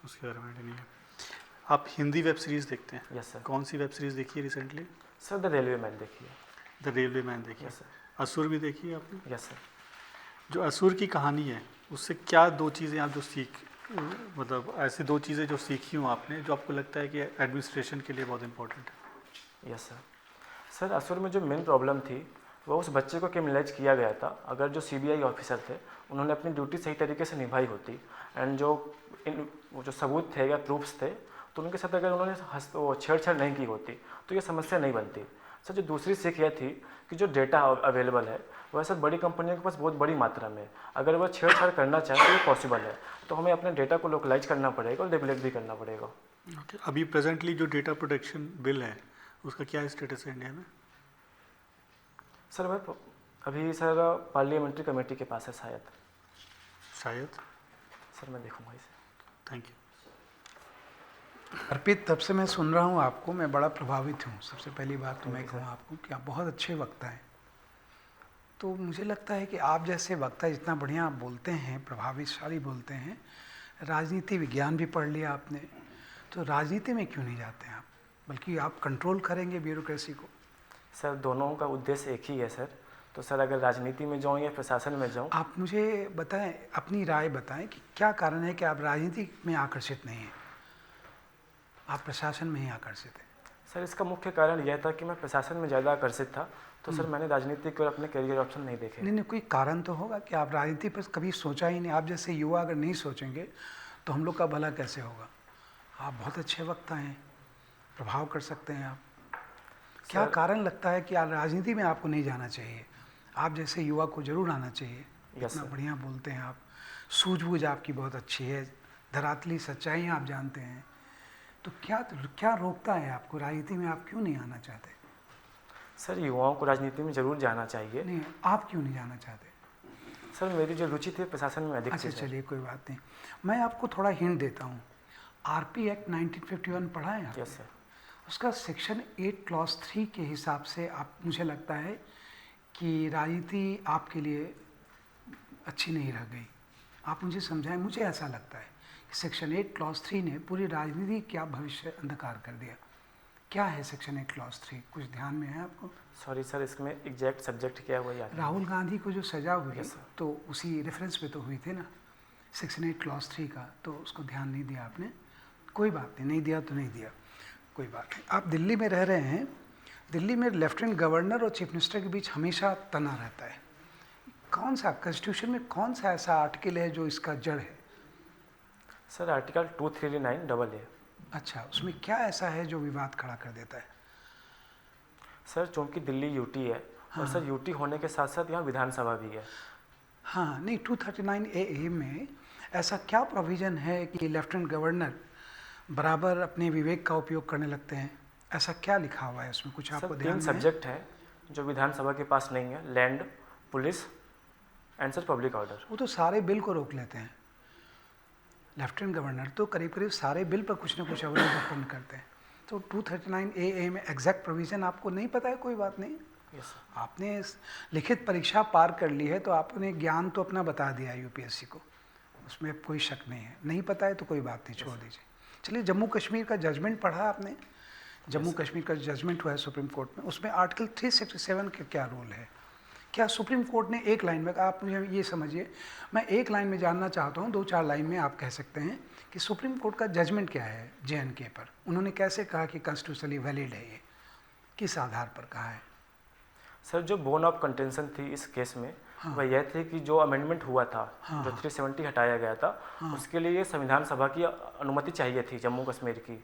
उसके बारे में आइडिया नहीं है। आप हिंदी वेब सीरीज़ देखते हैं?
Yes sir.
कौन सी वेब सीरीज़ देखी है recently?
Sir the railway man देखिए।
द रेलवे मैन देखी है।
Yes sir.
असुर भी देखी है आपने?
Yes sir.
जो असुर की कहानी है उससे क्या 2 चीज़ें आप जो मतलब ऐसी 2 चीज़ें जो सीखी हूँ आपने, जो आपको लगता है कि एडमिनिस्ट्रेशन के लिए बहुत इंपॉर्टेंट है?
Yes sir. सर असुर में जो मेन प्रॉब्लम थी वो उस बच्चे को क्रिमिनलाइज किया गया था। अगर जो सीबीआई ऑफिसर थे उन्होंने अपनी ड्यूटी सही तरीके से निभाई होती एंड वो जो सबूत थे या प्रूफ्स थे तो उनके साथ अगर उन्होंने छेड़छाड़ नहीं की होती तो ये समस्या नहीं बनती। सर जो दूसरी सीख यह थी कि जो डेटा अवेलेबल है वह सर बड़ी कंपनियों के पास बहुत बड़ी मात्रा में है। अगर वह छेड़छाड़ करना चाहे तो ये पॉसिबल है, तो हमें अपने डेटा को लोकलाइज करना पड़ेगा और डेवलप भी करना पड़ेगा।
ओके, अभी प्रेजेंटली जो डेटा प्रोटेक्शन बिल है उसका क्या स्टेटस है इंडिया में?
सर वह अभी सर पार्लियामेंट्री कमेटी के पास है शायद। सर मैं देखूंगा इसे।
Thank you.
अर्पित, तब से मैं सुन रहा हूँ आपको, मैं बड़ा प्रभावित हूँ। सबसे पहली बात तो मैं कहूँ आपको कि आप बहुत अच्छे वक्ता हैं। तो मुझे लगता है कि आप जैसे वक्ता जितना बढ़िया आप बोलते हैं, प्रभावशाली बोलते हैं, राजनीति विज्ञान भी पढ़ लिया आपने, तो राजनीति में क्यों नहीं जाते हैं आप, बल्कि आप कंट्रोल करेंगे ब्यूरोक्रेसी को?
सर दोनों का उद्देश्य एक ही है सर। तो सर अगर राजनीति में जाऊँ या प्रशासन में जाऊँ।
आप मुझे बताएं, अपनी राय बताएं कि क्या कारण है कि आप राजनीति में आकर्षित नहीं हैं, आप प्रशासन में ही आकर्षित हैं?
सर इसका मुख्य कारण यह था कि मैं प्रशासन में ज़्यादा आकर्षित था, तो सर मैंने राजनीति को अपने करियर ऑप्शन नहीं देखे।
नहीं, कोई कारण तो होगा कि आप राजनीति पर कभी सोचा ही नहीं। आप जैसे युवा अगर नहीं सोचेंगे तो हम लोग का भला कैसे होगा? आप बहुत अच्छे वक्ता हैं, प्रभाव कर सकते हैं आप। क्या कारण लगता है कि राजनीति में आपको नहीं जाना चाहिए? आप जैसे युवा को जरूर आना चाहिए। इतना बढ़िया बोलते हैं आप, सूझबूझ आपकी बहुत अच्छी है, धरातली सच्चाई आप जानते हैं। तो क्या रोकता है आपको? राजनीति में आप क्यों नहीं आना चाहते?
सर युवाओं को राजनीति में जरूर जाना चाहिए।
नहीं, आप क्यों नहीं जाना चाहते?
सर मेरी जो रुचि थी प्रशासन में अधिक थी।
अच्छा चलिए, कोई बात नहीं, मैं आपको थोड़ा हिंट देता हूँ। आरपी एक्ट 1951 पढ़ा है आपने?
Yes sir.
उसका सेक्शन 8 क्लॉज 3 के हिसाब से आप, मुझे लगता है कि राजनीति आपके लिए अच्छी नहीं रह गई। आप मुझे समझाएं, मुझे ऐसा लगता है कि सेक्शन 8 क्लॉज 3 ने पूरी राजनीति क्या भविष्य अंधकार कर दिया। क्या है सेक्शन 8 क्लॉज 3? कुछ ध्यान में है आपको?
सॉरी सर, इसमें एग्जैक्ट सब्जेक्ट क्या हुआ याद?
राहुल गांधी को जो सजा हुई
Yes, sir.
तो उसी रेफरेंस पे तो हुई थी ना, सेक्शन 8 क्लॉज 3 का, तो उसको ध्यान नहीं दिया आपने। कोई बात नहीं, नहीं दिया तो नहीं दिया, कोई बात नहीं। आप दिल्ली में रह रहे हैं, दिल्ली में लेफ्टिनेंट गवर्नर और चीफ मिनिस्टर के बीच हमेशा तना रहता है। कौन सा कॉन्स्टिट्यूशन में कौन सा ऐसा आर्टिकल है जो इसका जड़ है?
Sir article 239AA।
अच्छा, उसमें क्या ऐसा है जो विवाद खड़ा कर देता है?
सर चूँकि दिल्ली यूटी है और सर यूटी होने के साथ साथ यहाँ विधानसभा भी है।
हाँ, नहीं, 239AA में ऐसा क्या प्रोविज़न है कि लेफ्टिनेंट गवर्नर बराबर अपने विवेक का उपयोग करने लगते हैं? ऐसा क्या लिखा हुआ है उसमें? कुछ आपको
सर
ध्यान
3
में है?
सब्जेक्ट हैं जो विधानसभा के पास नहीं है, land, police and sir public order.
वो तो सारे बिल को रोक लेते हैं। लेफ्टिनेंट गवर्नर तो करीब करीब सारे बिल पर कुछ ना कुछ अवलोकन करते हैं। तो 239AA में एग्जैक्ट प्रोविज़न आपको नहीं पता है? कोई बात नहीं,
यस सर।
आपने लिखित परीक्षा पार कर ली है तो आपने ज्ञान तो अपना बता दिया यूपीएससी को, उसमें कोई शक नहीं है। नहीं पता है तो कोई बात नहीं, छोड़ दीजिए। चलिए, जम्मू कश्मीर का जजमेंट पढ़ा आपने? जम्मू कश्मीर का जजमेंट हुआ है सुप्रीम कोर्ट में, उसमें आर्टिकल 367 का क्या रोल है? क्या सुप्रीम कोर्ट ने एक लाइन में, आप मुझे ये समझिए, मैं एक लाइन में जानना चाहता हूँ, 2-4 लाइन में आप कह सकते हैं कि सुप्रीम कोर्ट का जजमेंट क्या है JNK पर? उन्होंने कैसे कहा कि कॉन्स्टिट्यूशनली वैलिड है ये? किस आधार पर कहा है?
सर जो बोन ऑफ कंटेंशन थी इस केस में वह यह थी कि जो अमेंडमेंट हुआ था, जो 370 हटाया गया था, उसके लिए संविधान सभा की अनुमति चाहिए थी जम्मू कश्मीर की।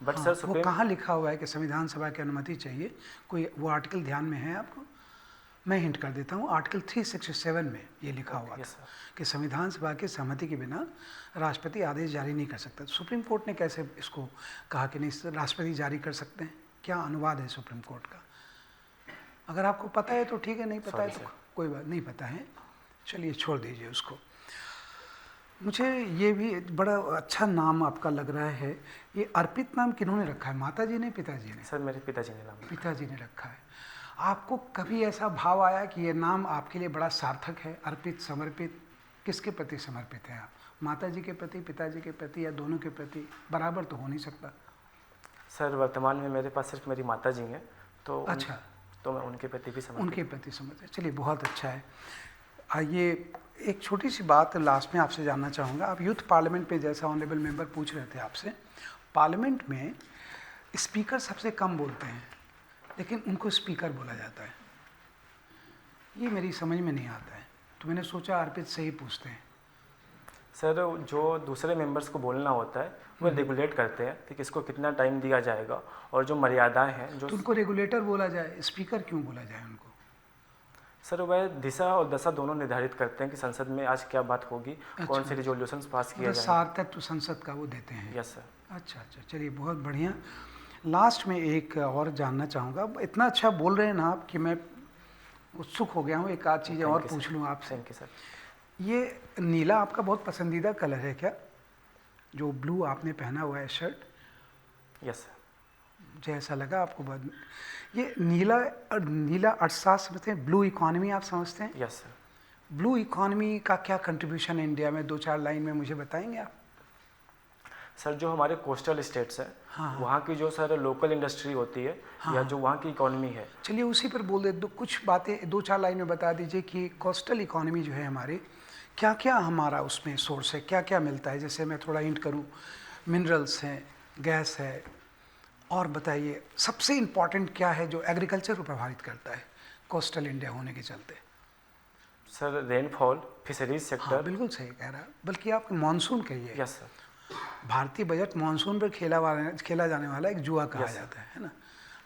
बट सर
वो
सुप्रीम,
कहाँ लिखा हुआ है कि संविधान सभा की अनुमति चाहिए? कोई वो आर्टिकल ध्यान में है आपको? मैं हिंट कर देता हूँ, आर्टिकल 367 में ये लिखा हुआ
यस
था
सर।
कि संविधान सभा की सहमति के बिना राष्ट्रपति आदेश जारी नहीं कर सकता। सुप्रीम कोर्ट ने कैसे इसको कहा कि नहीं राष्ट्रपति जारी कर सकते हैं? क्या अनुवाद है सुप्रीम कोर्ट का? अगर आपको पता है तो ठीक है, नहीं पता है तो कोई बात नहीं। पता है, चलिए छोड़ दीजिए उसको। मुझे ये भी बड़ा अच्छा नाम आपका लग रहा है, ये अर्पित नाम किन्होंने रखा है? माता जी ने, पिताजी ने?
सर मेरे पिताजी ने नाम।
पिताजी ने रखा है। आपको कभी ऐसा भाव आया कि ये नाम आपके लिए बड़ा सार्थक है? अर्पित, समर्पित, किसके प्रति समर्पित हैं आप? माता जी के प्रति, पिताजी के प्रति, या दोनों के प्रति? बराबर तो हो नहीं सकता।
सर वर्तमान में मेरे पास सिर्फ मेरी माता जी हैं, तो
अच्छा,
तो मैं उनके प्रति भी समर्पित।
उनके प्रति समर्पित। चलिए, बहुत अच्छा है। आइए, एक छोटी सी बात लास्ट में आपसे जानना चाहूँगा। आप यूथ पार्लियामेंट पे, जैसा ऑनरेबल मेंबर पूछ रहे थे आपसे, पार्लियामेंट में स्पीकर सबसे कम बोलते हैं, लेकिन उनको स्पीकर बोला जाता है। ये मेरी समझ में नहीं आता है, तो मैंने सोचा अर्पित से ही पूछते हैं।
सर जो दूसरे मेंबर्स को बोलना होता है वो रेगुलेट करते हैं कि किसको कितना टाइम दिया जाएगा और जो मर्यादाएं हैं जो
तो उनको रेगुलेटर बोला जाए, स्पीकर क्यों बोला जाए उनको?
सर वह दिशा और दशा दोनों निर्धारित करते हैं कि संसद में आज क्या बात होगी, कौन से रिजोल्यूशंस पास किए
मतलब
जाएंगे।
सार तत्व संसद का वो देते हैं।
Yes sir.
अच्छा अच्छा, चलिए बहुत बढ़िया। लास्ट में एक और जानना चाहूँगा, इतना अच्छा बोल रहे हैं ना आप कि मैं उत्सुक हो गया हूँ, एक आध चीज़ें और पूछ लूँ आपसे।
Thank you sir.
ये नीला आपका बहुत पसंदीदा कलर है क्या, जो ब्लू आपने पहना हुआ है शर्ट?
Yes sir.
मुझे ऐसा लगा आपको बहुत। ये नीला अर्थशास्त्र समझते हैं, ब्लू इकोनॉमी आप समझते हैं?
Yes sir.
ब्लू इकोनॉमी का क्या कंट्रीब्यूशन है इंडिया में, 2-4 लाइन में मुझे बताएंगे आप?
सर जो हमारे कोस्टल स्टेट्स हैं वहाँ की जो सर लोकल इंडस्ट्री होती है या जो वहाँ की इकोनॉमी है।
चलिए उसी पर बोल दे, कुछ बातें 2-4 लाइन में बता दीजिए कि कोस्टल इकोनॉमी जो है हमारे, क्या क्या हमारा उसमें सोर्स है, क्या क्या मिलता है। जैसे मैं थोड़ा हिंट करूँ, मिनरल्स हैं, गैस है, और बताइए सबसे इम्पॉर्टेंट क्या है जो एग्रीकल्चर को प्रभावित करता है कोस्टल इंडिया होने के चलते?
सर रेनफॉल, फिशरीज
हाँ
सेक्टर।
बिल्कुल सही कह रहा है, बल्कि आप मानसून कहिए।
Yes sir.
भारतीय बजट मानसून पर खेला जाने वाला एक जुआ कहा
Yes,
जाता है ना?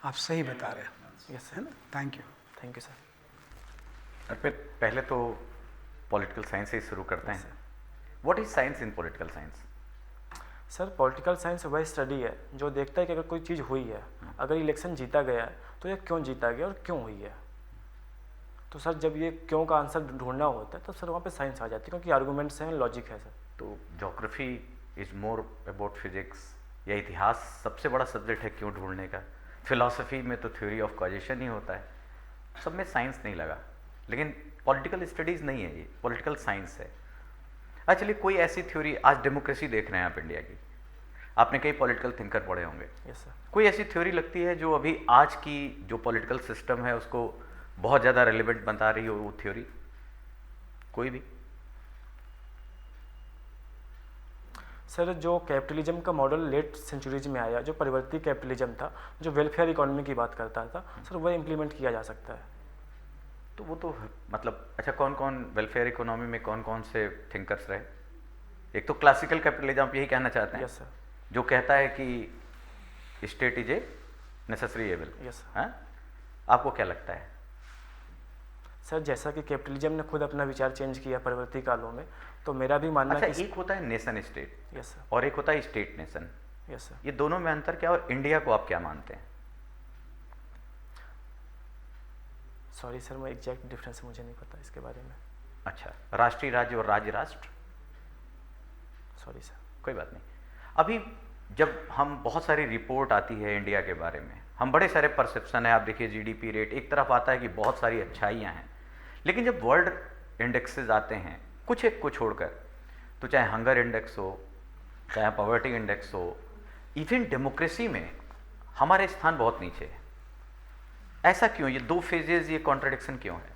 आप सही बता रहे हैं,
यस
है ना? Thank you.
Thank you sir.
Arpit, पहले तो पॉलिटिकल साइंस से ही शुरू करते हैं। What is science in political science?
Sir political science वह स्टडी है जो देखता है कि अगर कोई चीज़ हुई है, अगर इलेक्शन जीता गया है तो ये क्यों जीता गया और क्यों हुई है। तो सर जब ये क्यों का आंसर ढूंढना होता है तो सर वहाँ पे साइंस आ जाती है, क्योंकि आर्गूमेंट्स हैं, लॉजिक है सर।
तो geography is more about physics, या इतिहास सबसे बड़ा सब्जेक्ट है क्यों ढूंढने का? फिलॉसफी में तो थ्योरी ऑफ कॉजेशन ही होता है, सब में साइंस नहीं लगा। लेकिन पॉलिटिकल स्टडीज़ नहीं है, ये पॉलिटिकल साइंस है। चलिए कोई ऐसी थ्योरी, आज डेमोक्रेसी देख रहे हैं आप इंडिया की, आपने कई पॉलिटिकल थिंकर पढ़े होंगे।
Yes sir.
कोई ऐसी थ्योरी लगती है जो अभी आज की जो पॉलिटिकल सिस्टम है उसको बहुत ज़्यादा रेलिवेंट बता रही हो वो थ्योरी? कोई भी?
सर जो कैपिटलिज्म का मॉडल लेट सेंचुरीज में आया, जो परिवर्ती कैपिटलिज्म था, जो वेलफेयर इकोनॉमी की बात करता था, सर वह इम्प्लीमेंट किया जा सकता है।
तो वो तो मतलब अच्छा, कौन कौन वेलफेयर इकोनॉमी में कौन कौन से थिंकर्स रहे? एक तो क्लासिकल कैपिटलिज्म, आप यही कहना चाहते हैं?
Yes sir.
जो कहता है कि state is a necessary able.
Yes sir.
हाँ, आपको क्या लगता है?
सर जैसा कि कैपिटलिज्म ने खुद अपना विचार चेंज किया परवर्ती कालों में, तो मेरा भी मानना
अच्छा,
कि
एक होता है नेशन स्टेट
यस सर।
और एक होता है स्टेट नेशन,
यस सर।
ये दोनों में अंतर क्या, और इंडिया को आप क्या मानते हैं?
सॉरी सर, मैं एग्जैक्ट डिफरेंस मुझे नहीं पता इसके बारे में।
अच्छा, राष्ट्रीय राज्य और राज्य राष्ट्र?
Sorry sir.
कोई बात नहीं। अभी जब हम बहुत सारी रिपोर्ट आती है इंडिया के बारे में, हम बड़े सारे परसेप्शन है, आप देखिए जीडीपी रेट एक तरफ आता है कि बहुत सारी अच्छाइयाँ हैं, लेकिन जब वर्ल्ड इंडेक्सेस आते हैं कुछ एक को छोड़कर, तो चाहे हंगर इंडेक्स हो, चाहे पॉवर्टी इंडेक्स हो, इवन डेमोक्रेसी में हमारे स्थान बहुत नीचे है। ऐसा क्यों? ये दो फेजेस, ये कॉन्ट्रडिक्शन क्यों है?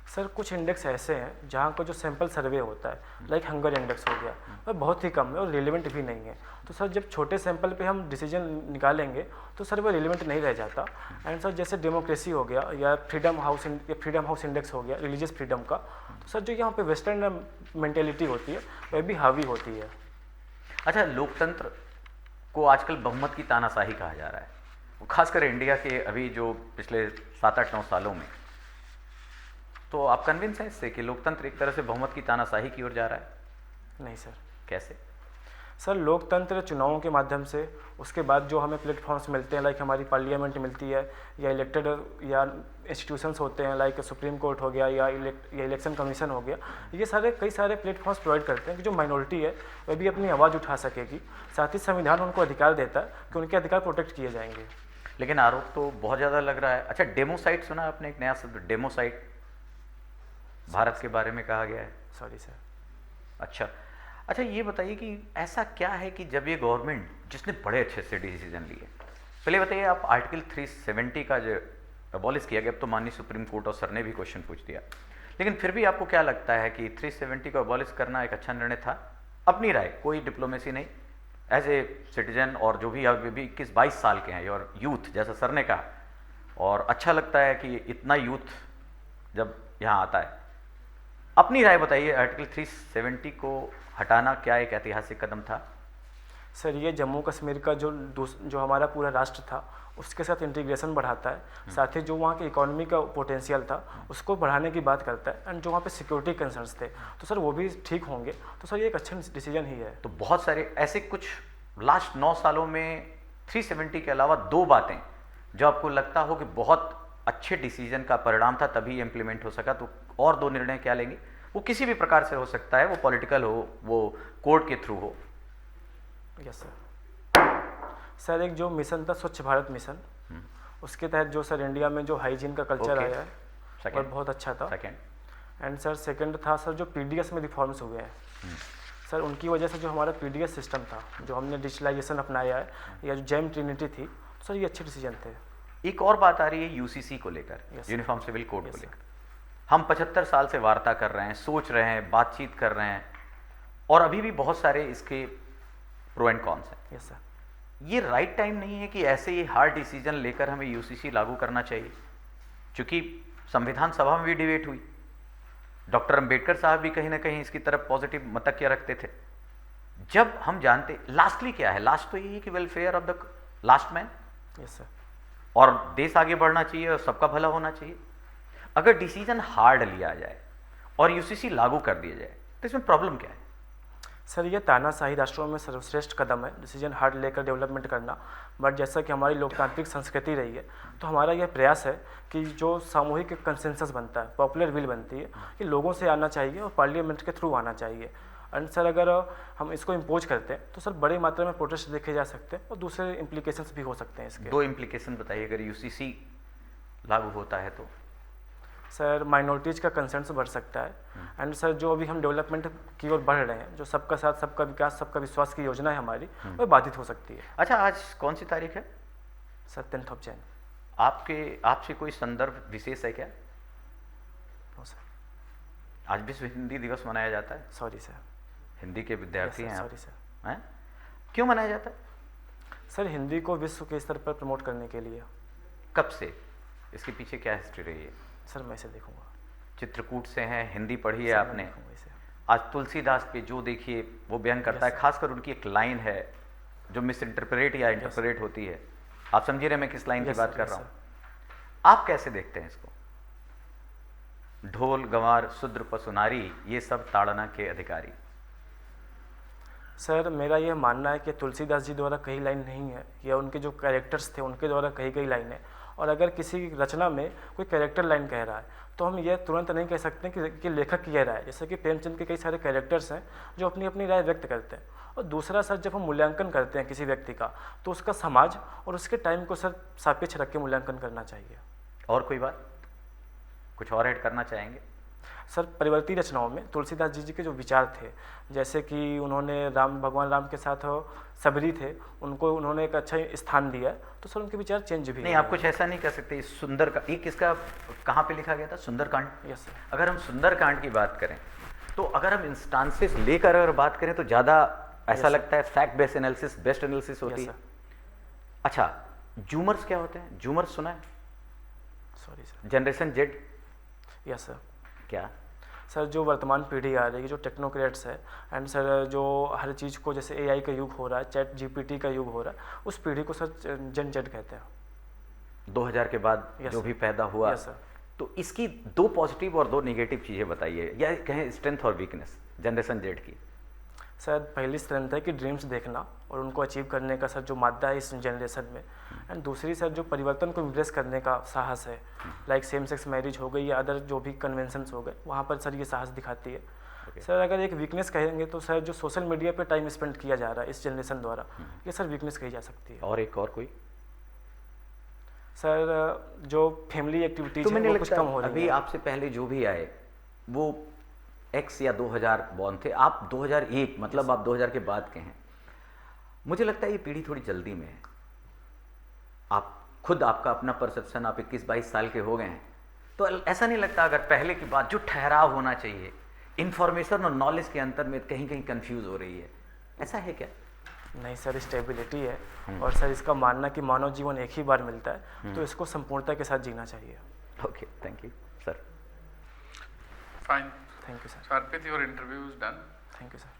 सर कुछ इंडेक्स ऐसे हैं जहाँ का जो सैंपल सर्वे होता है, लाइक हंगर इंडेक्स हो गया, वह बहुत ही कम है और रिलेवेंट भी नहीं है। तो सर जब छोटे सैंपल पे हम डिसीजन निकालेंगे तो सर वह रिलेवेंट नहीं रह जाता। एंड सर जैसे डेमोक्रेसी हो गया या फ्रीडम हाउस इंडेक्स हो गया रिलीजियस फ्रीडम का, तो सर जो यहाँ पे वेस्टर्न मेंटेलिटी होती है वह भी हावी होती है।
अच्छा, लोकतंत्र को आजकल बहुमत की तानाशाही कहा जा रहा है, खासकर इंडिया के अभी जो पिछले 7-8-9 सालों में। तो आप कन्विंस हैं इससे कि लोकतंत्र एक तरह से बहुमत की तानाशाही की ओर जा रहा है?
नहीं सर।
कैसे?
सर लोकतंत्र चुनावों के माध्यम से, उसके बाद जो हमें प्लेटफॉर्म्स मिलते हैं, लाइक हमारी पार्लियामेंट मिलती है या इलेक्टेड या इंस्टीट्यूशंस होते हैं, लाइक सुप्रीम कोर्ट हो गया या इलेक्शन कमीशन हो गया, ये सारे कई सारे प्लेटफॉर्म्स प्रोवाइड करते हैं कि जो माइनॉरिटी है वह भी अपनी आवाज़ उठा सकेगी। साथ ही संविधान उनको अधिकार देता है कि उनके अधिकार प्रोटेक्ट किए जाएंगे।
लेकिन आरोप तो बहुत ज़्यादा लग रहा है। अच्छा, डेमोसाइट सुना आपने? एक नया शब्द डेमोसाइट भारत के बारे में कहा गया है।
Sorry sir.
अच्छा, ये बताइए कि ऐसा क्या है कि जब ये गवर्नमेंट, जिसने बड़े अच्छे से डिसीजन लिए, पहले बताइए आप, आर्टिकल 370 का जो अबॉलिश किया गया, अब तो माननीय सुप्रीम कोर्ट और सर ने भी क्वेश्चन पूछ दिया, लेकिन फिर भी आपको क्या लगता है कि 370 को अबॉलिश करना एक अच्छा निर्णय था? अपनी राय, कोई डिप्लोमेसी नहीं, एज ए सिटीजन, और जो भी अभी भी 21-22 साल के हैं और यूथ, जैसा सर ने कहा, और अच्छा लगता है कि इतना यूथ जब यहाँ आता है। अपनी राय बताइए, आर्टिकल 370 को हटाना क्या एक ऐतिहासिक कदम था?
सर ये जम्मू कश्मीर का जो हमारा पूरा राष्ट्र था उसके साथ इंटीग्रेशन बढ़ाता है, साथ ही जो वहाँ की इकोनॉमी का पोटेंशियल था उसको बढ़ाने की बात करता है, एंड जो वहाँ पे सिक्योरिटी कंसर्न्स थे तो सर वो भी ठीक होंगे, तो सर ये एक अच्छा डिसीजन ही है।
तो बहुत सारे ऐसे कुछ लास्ट 9 सालों में 370 के अलावा 2 बातें जो आपको लगता हो कि बहुत अच्छे डिसीजन का परिणाम था तभी इम्प्लीमेंट हो सका, तो और 2 निर्णय क्या लेंगे? वो किसी भी प्रकार से हो सकता है, वो पॉलिटिकल हो, वो कोर्ट के थ्रू हो।
यस सर एक जो मिशन था स्वच्छ भारत मिशन, उसके तहत जो सर इंडिया में जो हाइजीन का कल्चर
Okay.
आया है और बहुत अच्छा था। एंड सर सेकंड था सर जो पीडीएस में रिफॉर्म्स हुए हैं सर, उनकी वजह से जो हमारा पीडीएस सिस्टम था, जो हमने डिजिटलाइजेशन अपनाया है, या जो जेम ट्रिनिटी थी, तो सर ये अच्छे डिसीजन थे।
एक और बात आ रही है यूसीसी को लेकर, यूनिफॉर्म सिविल कोड को लेकर। हम 75 साल से वार्ता कर रहे हैं, सोच रहे हैं, बातचीत कर रहे हैं, और अभी भी बहुत सारे इसके प्रो एंड कॉन्स हैं।
Yes sir.
ये राइट टाइम नहीं है कि ऐसे ही हार्ड डिसीजन लेकर हमें यूसीसी लागू करना चाहिए? क्योंकि संविधान सभा में भी डिबेट हुई, डॉक्टर अंबेडकर साहब भी कहीं ना कहीं इसकी तरफ पॉजिटिव मतक्या रखते थे। जब हम जानते लास्टली क्या है, लास्ट तो यही है कि welfare of the last man,
yes sir,
और देश आगे बढ़ना चाहिए और सबका भला होना चाहिए। अगर डिसीजन हार्ड लिया जाए और यूसीसी लागू कर दिया जाए तो इसमें प्रॉब्लम क्या है?
सर ये तानाशाही राष्ट्रों में सर्वश्रेष्ठ कदम है डिसीजन हार्ड लेकर डेवलपमेंट करना, बट जैसा कि हमारी लोकतांत्रिक संस्कृति रही है तो हमारा यह प्रयास है कि जो सामूहिक कंसेंसस बनता है, पॉपुलर विल बनती है, ये लोगों से आना चाहिए और पार्लियामेंट के थ्रू आना चाहिए। एंड सर अगर हम इसको इम्पोज करते हैं तो सर बड़ी मात्रा में प्रोटेस्ट देखे जा सकते हैं और दूसरे इम्प्लीकेशंस भी हो सकते हैं इसके।
2 इम्प्लीकेशन बताइए अगर यूसीसी लागू होता है तो।
सर माइनॉरिटीज़ का कंसर्न्स बढ़ सकता है, एंड सर जो अभी हम डेवलपमेंट की ओर बढ़ रहे हैं, जो सबका साथ सबका विकास सबका विश्वास की योजना है हमारी, वह बाधित हो सकती है।
अच्छा, आज कौन सी तारीख है?
Sir 10th of Jan.
आपसे कोई संदर्भ विशेष है क्या?
No sir.
आज विश्व हिंदी दिवस मनाया जाता है।
Sorry sir.
हिंदी के विद्यार्थी हैं आप?
Sorry sir.
हैं? क्यों मनाया जाता है?
सर हिंदी को विश्व के स्तर पर प्रमोट करने के लिए।
कब से? इसके पीछे क्या हिस्ट्री रही है?
सर मैं इसे देखूंगा।
चित्रकूट से हैं, हिंदी पढ़ी है
सर, मैं
आपने।
देखूंगा इसे।
आज तुलसीदास पे जो देखिए वो व्यंग करता है, खासकर उनकी एक लाइन है जो मिस इंटरप्रेट या इंटरप्रेट होती है। आप समझ रहे हैं मैं किस लाइन की बात कर रहा हूँ? आप कैसे देखते हैं इसको? ढोल गंवार शूद्र पशुनारी ये सब ताड़ना के अधिकारी।
सर मेरा यह मानना है कि तुलसीदास जी द्वारा कही लाइन नहीं है, यह उनके जो कैरेक्टर्स थे उनके द्वारा कही गई लाइन है। और अगर किसी रचना में कोई कैरेक्टर लाइन कह रहा है तो हम यह तुरंत नहीं कह सकते कि लेखक की यह राय है। जैसे कि प्रेमचंद के कई सारे कैरेक्टर्स हैं जो अपनी अपनी राय व्यक्त करते हैं। और दूसरा सर जब हम मूल्यांकन करते हैं किसी व्यक्ति का तो उसका समाज और उसके टाइम को सर सापेक्ष रख के मूल्यांकन करना चाहिए।
और कोई बात, कुछ और ऐड करना चाहेंगे?
सर परिवर्ती रचनाओं में तुलसीदास जी के जो विचार थे, जैसे कि उन्होंने भगवान राम के साथ सबरी थे, उनको उन्होंने एक अच्छा स्थान दिया, तो सर उनके विचार चेंज भी
नहीं, आप कुछ ऐसा नहीं कर सकते। सुंदर का एक इसका कहाँ पे लिखा गया था? सुंदरकांड।
Yes sir.
अगर हम सुंदरकांड की बात करें तो अगर हम इंस्टांसेस लेकर अगर बात करें तो ज़्यादा ऐसा लगता है fact based analysis best analysis होती है। अच्छा, जूमर्स क्या होते हैं? जूमर्स सुना है?
Sorry sir.
Generation Z.
Yes sir.
क्या
सर जो वर्तमान पीढ़ी आ रही है, जो टेक्नोक्रेट्स है, एंड सर जो हर चीज़ को जैसे एआई का युग हो रहा है, चैट जीपीटी का युग हो रहा है, उस पीढ़ी को सर जेन जेड कहते हैं।
2000 के बाद जो भी पैदा हुआ।
Yes sir.
तो इसकी 2 पॉजिटिव और 2 नेगेटिव चीज़ें बताइए, या कहें स्ट्रेंथ और वीकनेस जनरेशन जेड की।
सर पहली स्ट्रेंथ है कि ड्रीम्स देखना और उनको अचीव करने का सर जो मादा है इस जनरेशन में, एंड दूसरी सर जो परिवर्तन को इम्प्रेस करने का साहस है, लाइक सेम सेक्स मैरिज हो गई या अदर जो भी कन्वेंशंस हो गए, वहाँ पर सर ये साहस दिखाती है। सर अगर एक वीकनेस कहेंगे तो सर जो सोशल मीडिया पे टाइम स्पेंड किया जा रहा है इस जनरेशन द्वारा, ये सर वीकनेस कही जा सकती है।
और एक और कोई?
सर जो फैमिली एक्टिविटीज
तो
है
मैंने
वो कुछ कम हो रही
अभी
है।
आपसे पहले जो भी आए वो एक्स या 2000 बॉर्न थे, आप 2001 मतलब आप 2000 के बाद के हैं। मुझे लगता है ये पीढ़ी थोड़ी जल्दी में है। आप खुद आपका अपना परसेप्शन, आप 21-22 साल के हो गए हैं, तो ऐसा नहीं लगता अगर पहले की बात जो ठहराव होना चाहिए, इंफॉर्मेशन और नॉलेज के अंतर में कहीं कहीं कंफ्यूज हो रही है, ऐसा है क्या?
नहीं सर, स्टेबिलिटी है, और सर इसका मानना कि मानव जीवन एक ही बार मिलता है, तो इसको संपूर्णता के साथ जीना चाहिए।
Okay, thank you sir.
Fine.
Thank you, sir.
So Arpit, your interview is done.
Thank you, sir.